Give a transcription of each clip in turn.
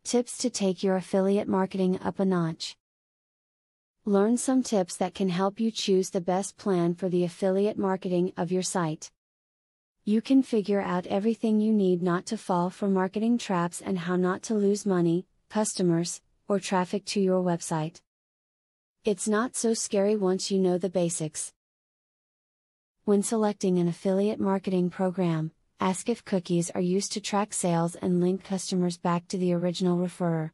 Tips to take your affiliate marketing up a notch. Learn some tips that can help you choose the best plan for the affiliate marketing of your site. You can figure out everything you need not to fall for marketing traps and how not to lose money, customers, or traffic to your website. It's not so scary once you know the basics. When selecting an affiliate marketing program, ask if cookies are used to track sales and link customers back to the original referrer.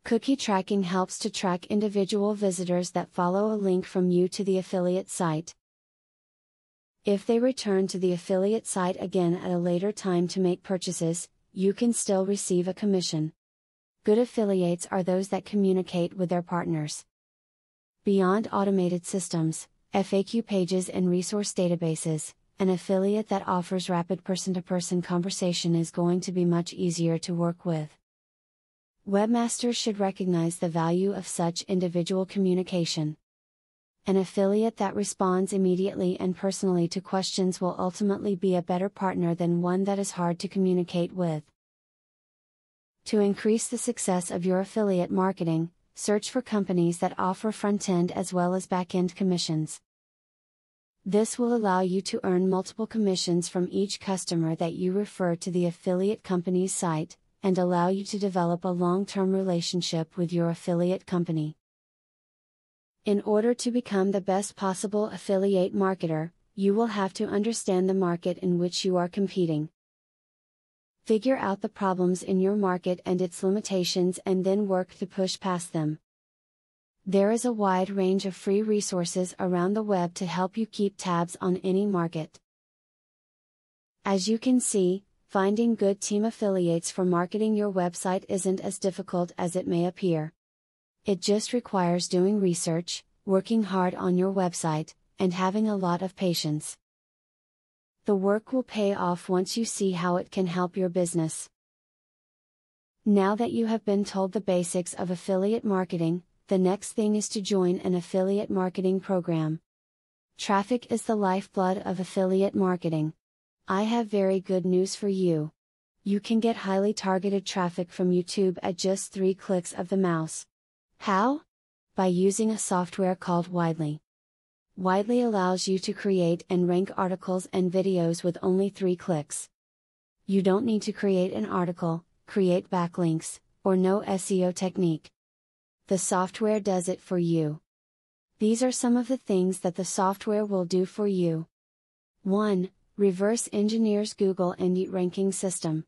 Cookie tracking helps to track individual visitors that follow a link from you to the affiliate site. If they return to the affiliate site again at a later time to make purchases, you can still receive a commission. Good affiliates are those that communicate with their partners. Beyond automated systems, FAQ pages and resource databases, an affiliate that offers rapid person-to-person conversation is going to be much easier to work with. Webmasters should recognize the value of such individual communication. An affiliate that responds immediately and personally to questions will ultimately be a better partner than one that is hard to communicate with. To increase the success of your affiliate marketing, search for companies that offer front-end as well as back-end commissions. This will allow you to earn multiple commissions from each customer that you refer to the affiliate company's site, and allow you to develop a long-term relationship with your affiliate company. In order to become the best possible affiliate marketer, you will have to understand the market in which you are competing. Figure out the problems in your market and its limitations and then work to push past them. There is a wide range of free resources around the web to help you keep tabs on any market. As you can see, finding good team affiliates for marketing your website isn't as difficult as it may appear. It just requires doing research, working hard on your website, and having a lot of patience. The work will pay off once you see how it can help your business. Now that you have been told the basics of affiliate marketing, the next thing is to join an affiliate marketing program. Traffic is the lifeblood of affiliate marketing. I have very good news for you. You can get highly targeted traffic from YouTube at just 3 clicks of the mouse. How? By using a software called Widely. Widely allows you to create and rank articles and videos with only 3 clicks. You don't need to create an article, create backlinks, or know SEO technique. The software does it for you. These are some of the things that the software will do for you. 1. Reverse engineers Google and Yelp ranking system.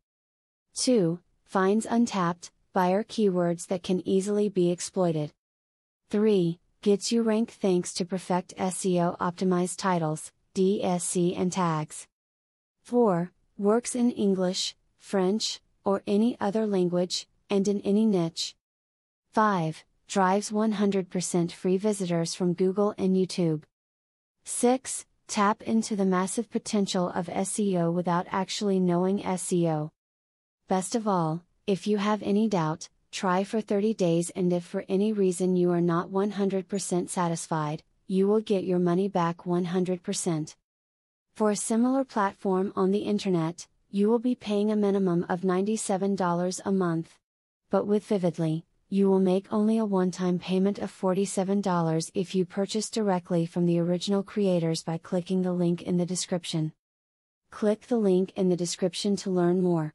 2. Finds untapped buyer keywords that can easily be exploited. 3. Gets you ranked thanks to perfect SEO optimized titles, DSC and tags. 4. Works in English, French, or any other language, and in any niche. 5. Drives 100% free visitors from Google and YouTube. 6. Tap into the massive potential of SEO without actually knowing SEO. Best of all, if you have any doubt, try for 30 days, and if for any reason you are not 100% satisfied, you will get your money back 100%. For a similar platform on the internet, you will be paying a minimum of $97 a month. But with Vividly, you will make only a one-time payment of $47 if you purchase directly from the original creators by clicking the link in the description. Click the link in the description to learn more.